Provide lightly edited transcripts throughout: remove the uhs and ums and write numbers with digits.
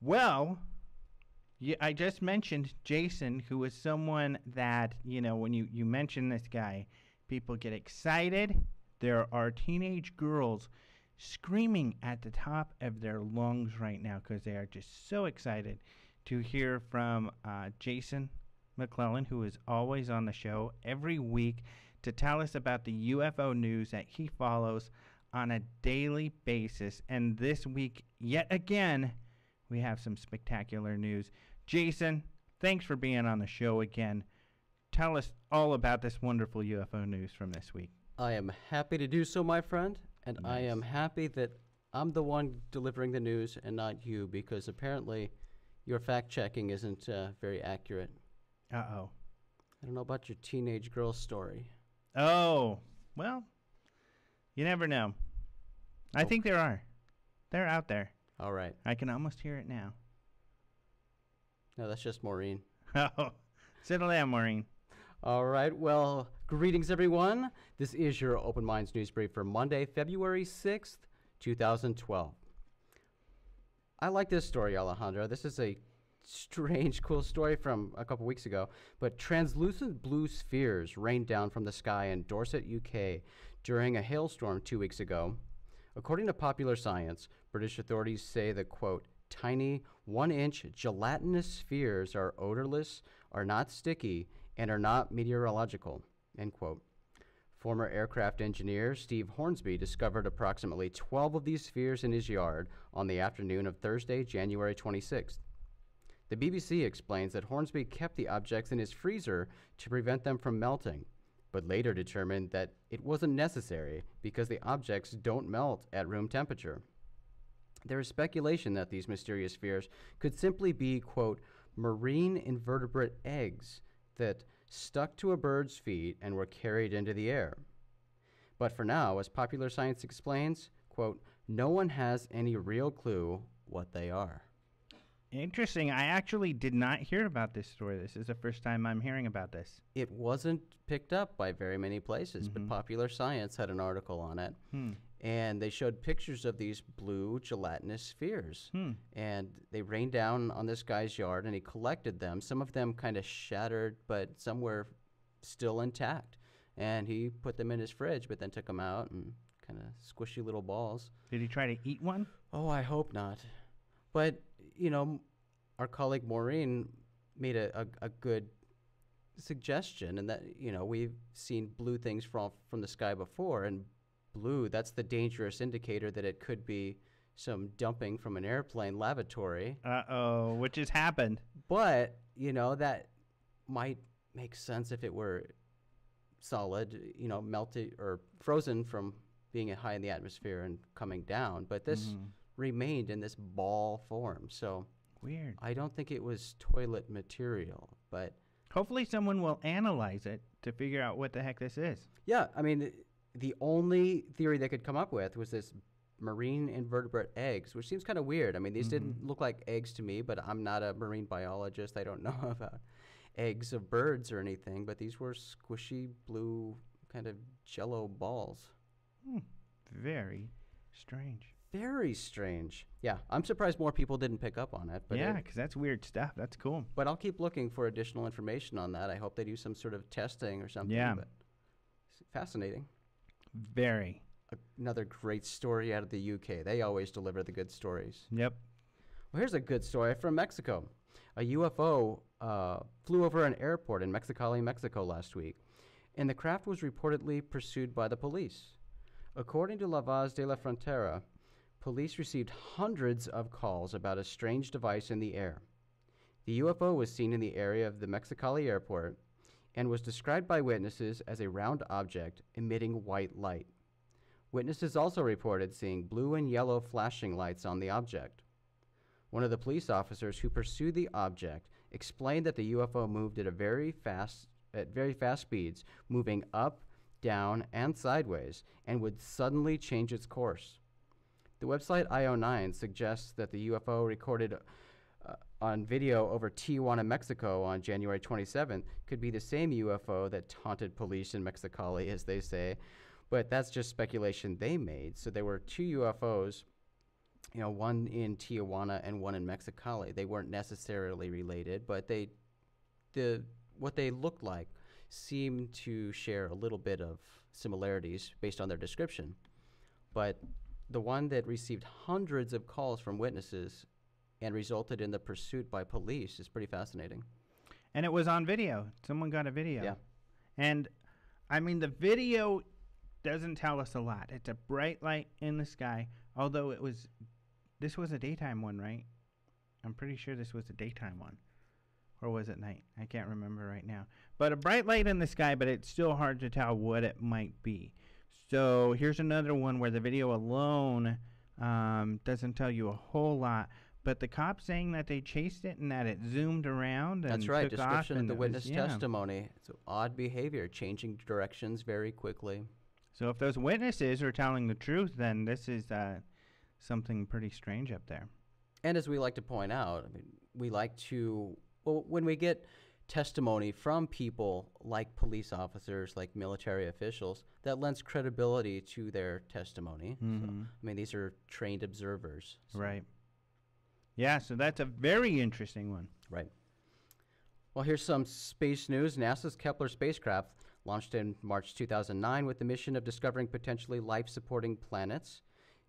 Well, I just mentioned Jason, who is someone that, when you mention this guy, people get excited. There are teenage girls screaming at the top of their lungs right now because they are just so excited to hear from Jason McClellan, who is always on the show every week to tell us about the UFO news that he follows on a daily basis. And this week, yet again, we have some spectacular news. Jason, thanks for being on the show again. Tell us all about this wonderful UFO news from this week. I am happy to do so, my friend, and Nice. I am happy that I'm the one delivering the news and not you, because apparently your fact-checking isn't very accurate. Uh-oh. I don't know about your teenage girl story. Oh, well, you never know. I think there are. They're out there. All right. I can almost hear it now. No, that's just Maureen. Oh, settle down, Maureen. All right. Well, greetings, everyone. This is your Open Minds News Brief for Monday, February 6th, 2012. I like this story, Alejandro. This is a strange, cool story from a couple weeks ago. But translucent blue spheres rained down from the sky in Dorset, UK during a hailstorm 2 weeks ago. According to Popular Science, British authorities say the, quote, tiny 1-inch gelatinous spheres are odorless, are not sticky, and are not meteorological, end quote. Former aircraft engineer Steve Hornsby discovered approximately 12 of these spheres in his yard on the afternoon of Thursday, January 26th. The BBC explains that Hornsby kept the objects in his freezer to prevent them from melting, but later determined that it wasn't necessary because the objects don't melt at room temperature. There is speculation that these mysterious spheres could simply be, quote, marine invertebrate eggs that stuck to a bird's feet and were carried into the air. But for now, as Popular Science explains, quote, no one has any real clue what they are. Interesting. I actually did not hear about this story. This is the first time I'm hearing about this. It wasn't picked up by very many places, but Popular Science had an article on it. And they showed pictures of these blue gelatinous spheres. And they rained down on this guy's yard, and he collected them. Some of them kind of shattered, but some were still intact. And he put them in his fridge, but then took them out and kind of squishy little balls. Did he try to eat one? Oh, I hope not. But, you know, our colleague Maureen made a good suggestion, and that, you know, we've seen blue things from the sky before, and blue, that's the dangerous indicator that it could be some dumping from an airplane lavatory. Uh-oh, which has happened. But, you know, that might make sense if it were solid, you know, melted or frozen from being high in the atmosphere and coming down. But this remained in this ball form. So weird. I don't think it was toilet material, but hopefully someone will analyze it to figure out what the heck this is. Yeah, I mean, the only theory they could come up with was this marine invertebrate eggs, which seems kind of weird. I mean, these didn't look like eggs to me, but I'm not a marine biologist. I don't know about eggs of birds or anything, but these were squishy blue kind of jello balls. Very strange. Very strange. Yeah, I'm surprised more people didn't pick up on it. But yeah, because that's weird stuff. That's cool. But I'll keep looking for additional information on that. I hope they do some sort of testing or something. Yeah. But fascinating. Very. Another great story out of the UK. They always deliver the good stories. Yep. Well, here's a good story from Mexico. A UFO flew over an airport in Mexicali, Mexico last week, and the craft was reportedly pursued by the police. According to La Voz de la Frontera, police received hundreds of calls about a strange device in the air. The UFO was seen in the area of the Mexicali airport and was described by witnesses as a round object emitting white light. Witnesses also reported seeing blue and yellow flashing lights on the object. One of the police officers who pursued the object explained that the UFO moved at very fast speeds, moving up, down, and sideways, and would suddenly change its course. The website IO9 suggests that the UFO recorded on video over Tijuana, Mexico on January 27th could be the same UFO that taunted police in Mexicali, as they say, but that's just speculation they made. So there were two UFOs one in Tijuana and one in Mexicali. They weren't necessarily related, but what they looked like seemed to share a little bit of similarities based on their description. But the one that received hundreds of calls from witnesses and resulted in the pursuit by police is pretty fascinating. And it was on video. Someone got a video. Yeah. And, I mean, the video doesn't tell us a lot. It's a bright light in the sky, although this was a daytime one, right? I'm pretty sure this was a daytime one. Or was it night? I can't remember right now. But a bright light in the sky, but it's still hard to tell what it might be. So here's another one where the video alone doesn't tell you a whole lot. But the cops saying that they chased it and that it zoomed around and That's right. took off. Description of And the it witness was, yeah. testimony. It's odd behavior, changing directions very quickly. So if those witnesses are telling the truth, then this is something pretty strange up there. And as we like to point out, I mean, we like to, well, when we get testimony from people like police officers, like military officials, that lends credibility to their testimony. Mm-hmm. So, I mean, these are trained observers. So. Right. Yeah, so that's a very interesting one. Right. Well, here's some space news. NASA's Kepler spacecraft launched in March 2009 with the mission of discovering potentially life-supporting planets.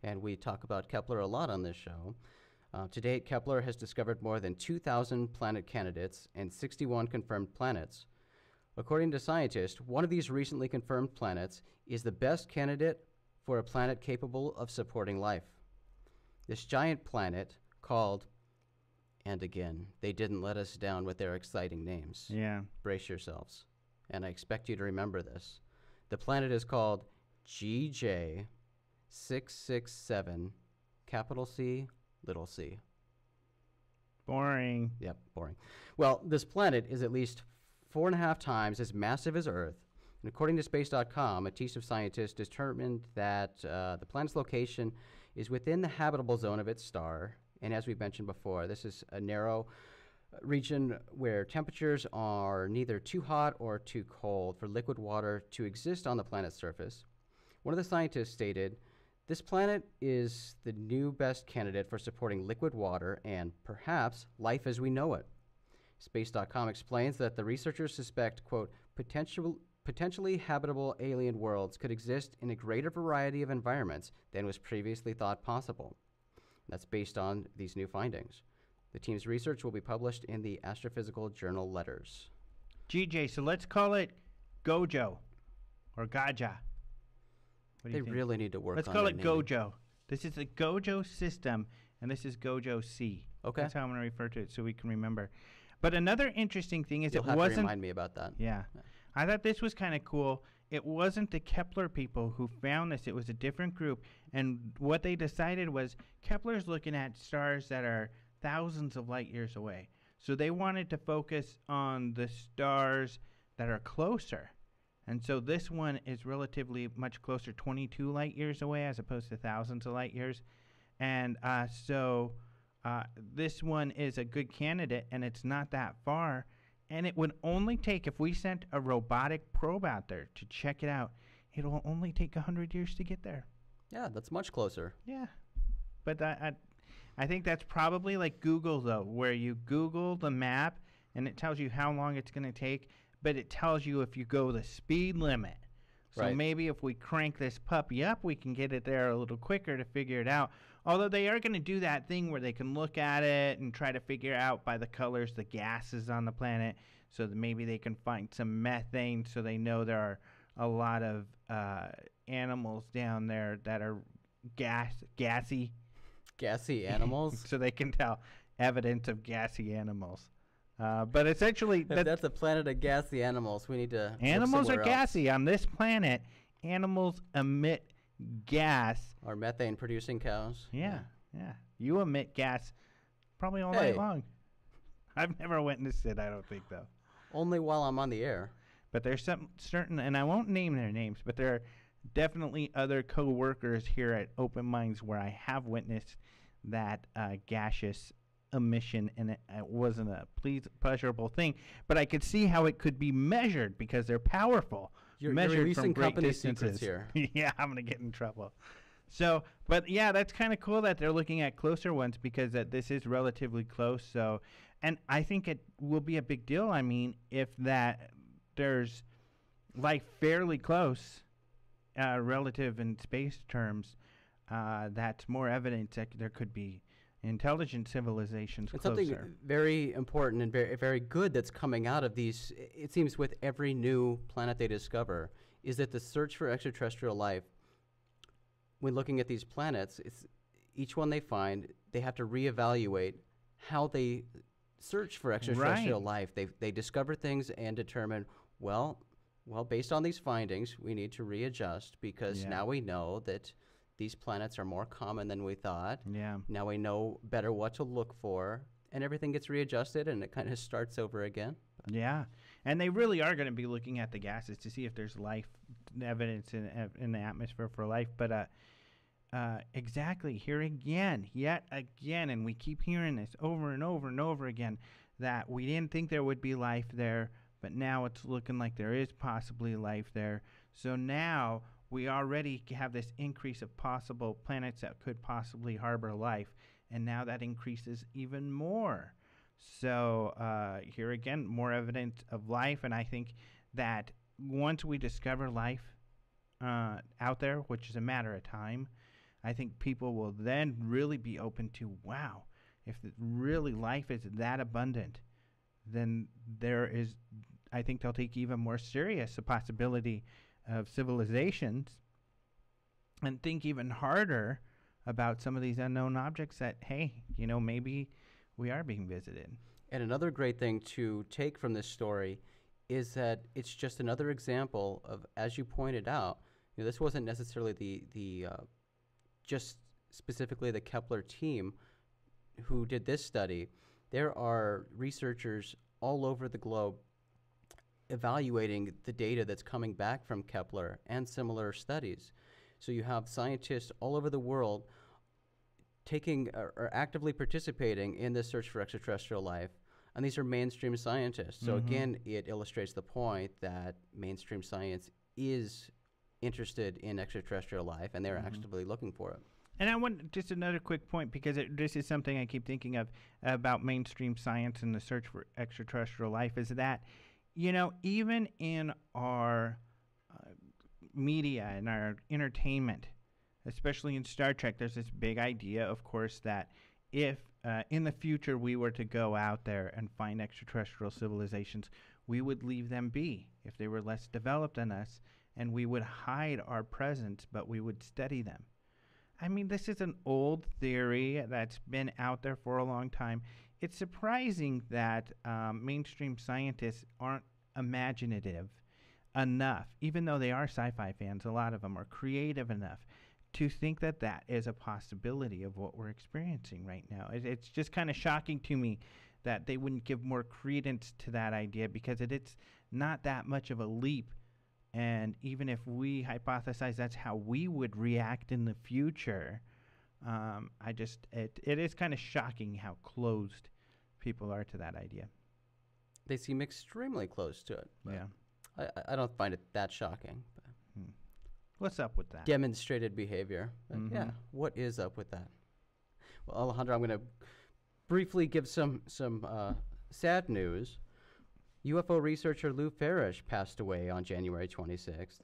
And we talk about Kepler a lot on this show. To date, Kepler has discovered more than 2,000 planet candidates and 61 confirmed planets. According to scientists, one of these recently confirmed planets is the best candidate for a planet capable of supporting life. This giant planet, called, and again, they didn't let us down with their exciting names. Yeah. Brace yourselves. And I expect you to remember this. The planet is called GJ667, capital C, little c. Boring. Yep, boring. Well, this planet is at least 4.5 times as massive as Earth. And according to Space.com, a team of scientists determined that the planet's location is within the habitable zone of its star. And as we mentioned before, this is a narrow region where temperatures are neither too hot or too cold for liquid water to exist on the planet's surface. One of the scientists stated, "This planet is the new best candidate for supporting liquid water and, perhaps, life as we know it." Space.com explains that the researchers suspect, quote, potentially habitable alien worlds could exist in a greater variety of environments than was previously thought possible. That's based on these new findings. The team's research will be published in the Astrophysical Journal Letters. GJ, so let's call it Gojo or Gaja. What do They you think? really need to work Let's on call their it naming. Gojo. This is the Gojo system, and this is Gojo C. Okay. That's how I'm going to refer to it so we can remember. But another interesting thing is You'll it have to wasn't... remind me about that. Yeah. I thought this was kind of cool. It wasn't the Kepler people who found this. It was a different group. And what they decided was Kepler's looking at stars that are thousands of light years away. So they wanted to focus on the stars that are closer. And so this one is relatively much closer, 22 light years away as opposed to thousands of light years. And so this one is a good candidate, and it's not that far. And it would only take, if we sent a robotic probe out there to check it out, it will only take 100 years to get there. Yeah, that's much closer. Yeah. But I think that's probably like Google, though, where you Google the map, and it tells you how long it's going to take, but it tells you if you go the speed limit. So Right. maybe if we crank this puppy up, we can get it there a little quicker to figure it out. Although they are going to do that thing where they can look at it and try to figure out by the colors the gases on the planet, so that maybe they can find some methane, so they know there are a lot of animals down there that are gassy. Gassy animals? So they can tell evidence of gassy animals. But essentially, If that's a planet of gassy animals, we need to look animals are somewhere else. gassy. On this planet, animals emit gas. Are methane producing cows? Yeah. You emit gas probably all Hey. night long. I've never witnessed it, I don't think, though. Only while I'm on the air. But there's some certain, and I won't name their names, but there are definitely other co-workers here at Open Minds where I have witnessed that gaseous emission, and it wasn't a pleasurable thing. But I could see how it could be measured because they're powerful. You're measured releasing from great company distances. secrets here. Yeah, I'm going to get in trouble. So, but yeah, that's kind of cool that they're looking at closer ones because this is relatively close. So, and I think it will be a big deal. I mean, if that there's life fairly close, relative in space terms, that's more evidence that there could be intelligent civilizations And closer. something very important and very, very good that's coming out of these, it seems with every new planet they discover, is that the search for extraterrestrial life, when looking at these planets, it's each one they find, they have to reevaluate how they search for extraterrestrial life. They discover things and determine, well, based on these findings, we need to readjust because now we know that these planets are more common than we thought. Yeah. Now we know better what to look for, and everything gets readjusted, and it kind of starts over again. Yeah, and they really are going to be looking at the gases to see if there's life evidence in the atmosphere for life. But exactly, here again, yet again, and we keep hearing this over and over and over again, that we didn't think there would be life there, but now it's looking like there is possibly life there. So now we already have this increase of possible planets that could possibly harbor life, and now that increases even more. So here again, more evidence of life, and I think that once we discover life out there, which is a matter of time, I think people will then really be open to, wow, if really life is that abundant, then I think they'll take even more serious the possibility of civilizations and think even harder about some of these unknown objects that, hey, maybe we are being visited. And another great thing to take from this story is that it's just another example of, as you pointed out, this wasn't necessarily the just specifically the Kepler team who did this study. There are researchers all over the globe evaluating the data that's coming back from Kepler and similar studies. So you have scientists all over the world taking or actively participating in the search for extraterrestrial life, and these are mainstream scientists. So again, it illustrates the point that mainstream science is interested in extraterrestrial life, and they're actively looking for it. And I want just another quick point, because this is something I keep thinking of about mainstream science and the search for extraterrestrial life, is that, even in our media and our entertainment, especially in Star Trek, there's this big idea, of course, that if in the future we were to go out there and find extraterrestrial civilizations, we would leave them be if they were less developed than us, and we would hide our presence, but we would study them. I mean, this is an old theory that's been out there for a long time. It's surprising that mainstream scientists aren't imaginative enough, even though they are sci-fi fans, a lot of them are creative enough to think that that is a possibility of what we're experiencing right now. It's just kind of shocking to me that they wouldn't give more credence to that idea, because it's not that much of a leap. And even if we hypothesize that's how we would react in the future, it is kind of shocking how closed people are to that idea. They seem extremely close to it. Yeah. I don't find it that shocking. But What's up with that? demonstrated behavior. But yeah, what is up with that? Well, Alejandro, I'm going to briefly give some sad news. UFO researcher Lou Farrish passed away on January 26th.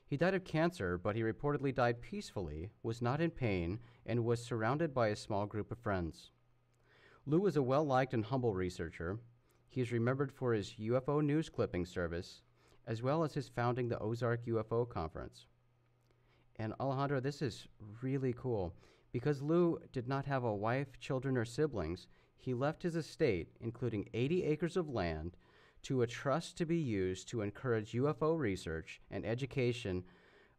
He died of cancer, but he reportedly died peacefully, was not in pain, and was surrounded by a small group of friends. Lou was a well-liked and humble researcher. He is remembered for his UFO news clipping service, as well as his founding the Ozark UFO Conference. And Alejandro, this is really cool. Because Lou did not have a wife, children, or siblings, he left his estate, including 80 acres of land, to a trust to be used to encourage UFO research and education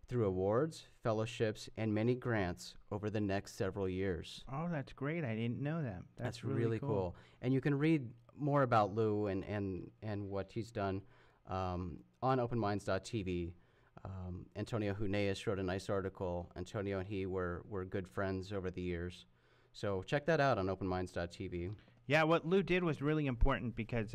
through awards, fellowships, and many grants over the next several years. Oh, that's great. I didn't know that. That's really cool. And you can read more about Lou and what he's done on openminds.tv. Antonio Huneeus wrote a nice article. Antonio and he were good friends over the years. So check that out on openminds.tv. Yeah, what Lou did was really important because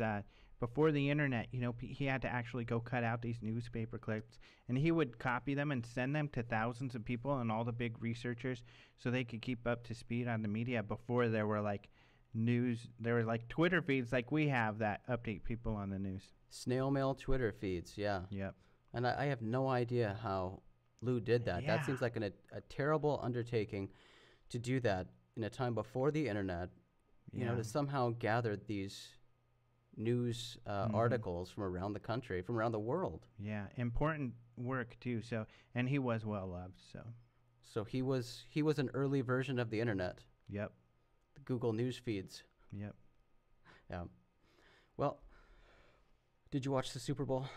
before the internet, he had to actually go cut out these newspaper clips, and he would copy them and send them to thousands of people and all the big researchers so they could keep up to speed on the media before there were like news. There were like Twitter feeds like we have that update people on the news. Snail mail Twitter feeds, yeah. Yep. And I have no idea how Lou did that. Yeah. That seems like a terrible undertaking to do that in a time before the internet, to somehow gather these news articles from around the country, from around the world. Yeah, important work too. So, and he was well loved. So he was an early version of the internet. Yep. The Google News feeds. Yep. Yeah. Well, did you watch the Super Bowl?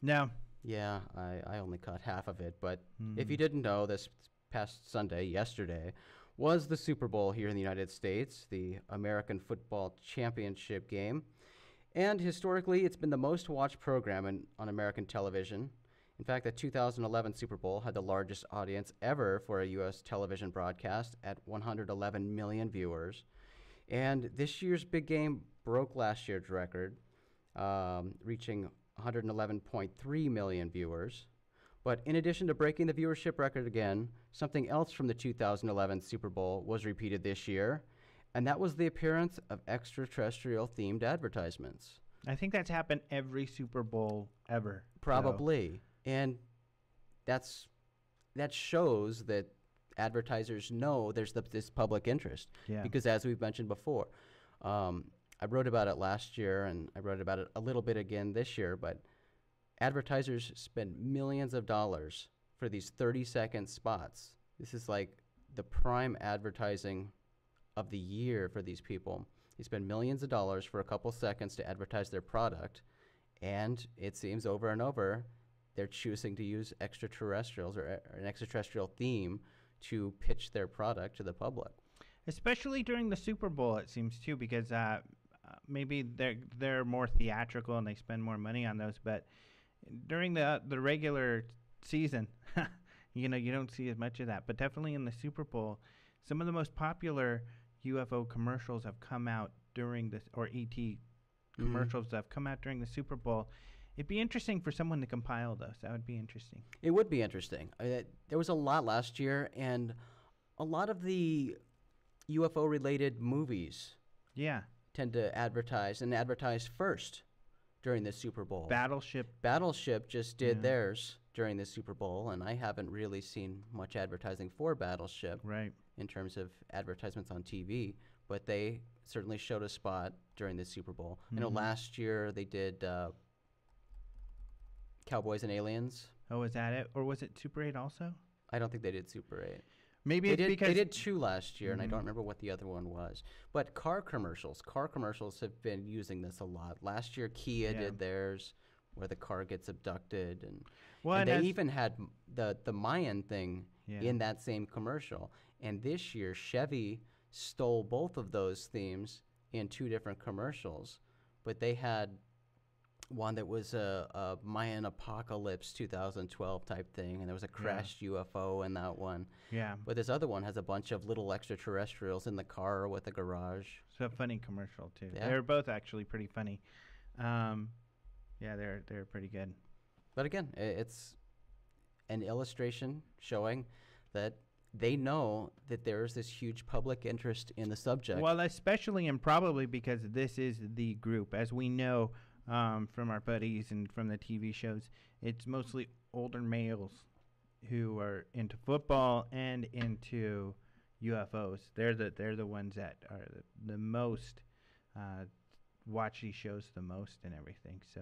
No. Yeah, I only caught half of it, but if you didn't know, this past Sunday, yesterday, was the Super Bowl here in the United States, the American Football Championship game. And historically, it's been the most watched program on American television. In fact, the 2011 Super Bowl had the largest audience ever for a U.S. television broadcast at 111 million viewers. And this year's big game broke last year's record, reaching 111.3 million viewers. But in addition to breaking the viewership record again, something else from the 2011 Super Bowl was repeated this year, and that was the appearance of extraterrestrial-themed advertisements. I think that's happened every Super Bowl ever. Probably. And that shows that advertisers know there's this public interest. Yeah. Because as we've mentioned before, I wrote about it last year, and I wrote about it a little bit again this year, but advertisers spend millions of dollars for these 30-second spots. This is like the prime advertising of the year for these people. They spend millions of dollars for a couple seconds to advertise their product, and it seems over and over they're choosing to use extraterrestrials or an extraterrestrial theme to pitch their product to the public. Especially during the Super Bowl, it seems too, because maybe they're more theatrical and they spend more money on those, but during the regular season, you don't see as much of that. But definitely in the Super Bowl, some of the most popular UFO commercials have come out during this, or ET commercials that have come out during the Super Bowl. It'd be interesting for someone to compile those. That would be interesting. It would be interesting. There was a lot last year, and a lot of the UFO-related movies tend to advertise first during the Super Bowl. Battleship just did theirs during the Super Bowl, and I haven't really seen much advertising for Battleship in terms of advertisements on TV, but they certainly showed a spot during the Super Bowl. I know last year they did Cowboys and Aliens. Oh, is that it? Or was it Super 8 also? I don't think they did Super 8. Maybe it's because they did two last year, and I don't remember what the other one was. But car commercials have been using this a lot. Last year, Kia did theirs, where the car gets abducted, and they even had the Mayan thing in that same commercial. And this year, Chevy stole both of those themes in two different commercials, but they had one that was a Mayan apocalypse 2012 type thing, and there was a crashed UFO in that one. Yeah. But this other one has a bunch of little extraterrestrials in the car with a garage. It's a funny commercial too. Yeah. They're both actually pretty funny. They're pretty good. But again, it's an illustration showing that they know that there's this huge public interest in the subject. Well, especially and probably because this is the group, as we know. From our buddies and from the TV shows, it's mostly older males who are into football and into UFOs. They're the ones that are the most watch these shows the most and everything. So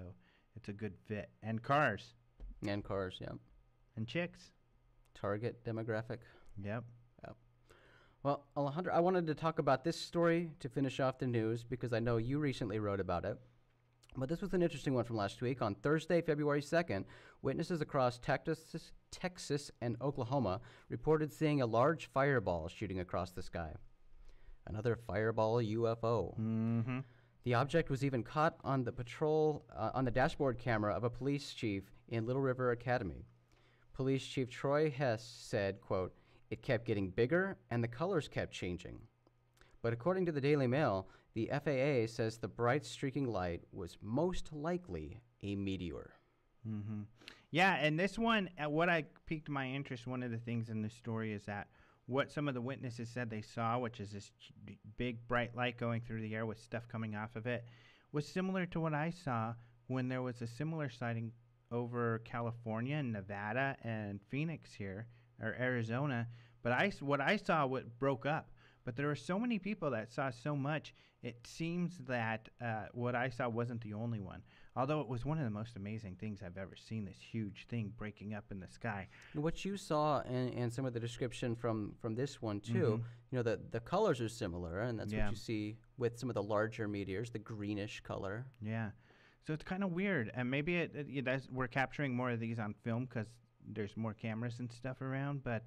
it's a good fit. And cars. And cars, yeah. And chicks. Target demographic. Yep. Well, Alejandro, I wanted to talk about this story to finish off the news because I know you recently wrote about it. But this was an interesting one from last week. On Thursday, February 2nd, witnesses across Texas and Oklahoma reported seeing a large fireball shooting across the sky. Another fireball UFO. Mm-hmm. The object was even caught on the dashboard camera of a police chief in Little River Academy. Police Chief Troy Hess said, quote, "It kept getting bigger and the colors kept changing. But according to the Daily Mail, the FAA says the bright streaking light was most likely a meteor. Mm-hmm. Yeah, and this one, what I piqued my interest, one of the things in this story is that what some of the witnesses said they saw, which is this big bright light going through the air with stuff coming off of it, was similar to what I saw when there was a similar sighting over California and Nevada and Phoenix here, or Arizona. But what I saw, what broke up. But there were so many people that saw so much, it seems that what I saw wasn't the only one. Although it was one of the most amazing things I've ever seen, this huge thing breaking up in the sky. And what you saw and some of the description from this one, too, the colors are similar, and that's what you see with some of the larger meteors, the greenish color. Yeah. So it's kind of weird. And maybe we're capturing more of these on film because there's more cameras and stuff around, but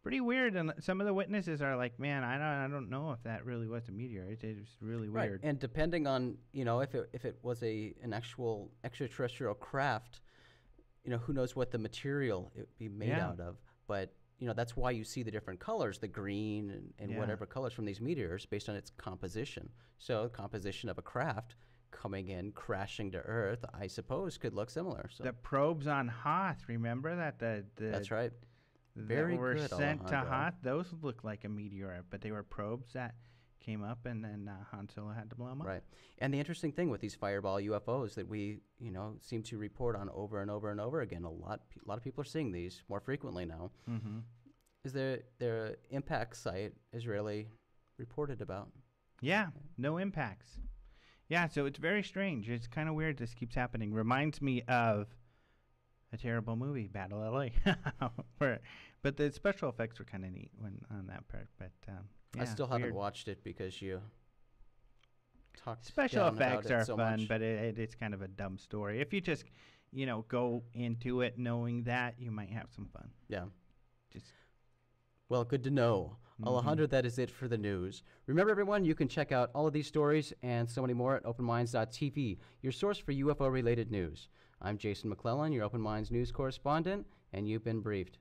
pretty weird. And some of the witnesses are like, man, I don't know if that really was a meteor. It was really weird. And depending on, if it was an actual extraterrestrial craft, who knows what the material it would be made out of. But, that's why you see the different colors, the green and whatever colors from these meteors based on its composition. So the composition of a craft coming in, crashing to Earth, I suppose could look similar. So. The probes on Hoth, remember that? That's right. Very were good, sent to Hoth. Those look like a meteor, but they were probes that came up, and then Han Solo had to blow them up. Right. And the interesting thing with these fireball UFOs that we, seem to report on over and over and over again, a lot of people are seeing these more frequently now, is their impact site is rarely reported about. Yeah, no impacts. Yeah, so it's very strange. It's kind of weird this keeps happening. Reminds me of a terrible movie, Battle LA. But the special effects were kind of neat on that part. But I still haven't watched it because you talked special down effects about it are so fun, much. but it's kind of a dumb story. If you just go into it knowing that, you might have some fun. Yeah. Just well, good to know. Alejandro, that is it for the news. Remember, everyone, you can check out all of these stories and so many more at openminds.tv, your source for UFO-related news. I'm Jason McClellan, your Open Minds news correspondent, and you've been briefed.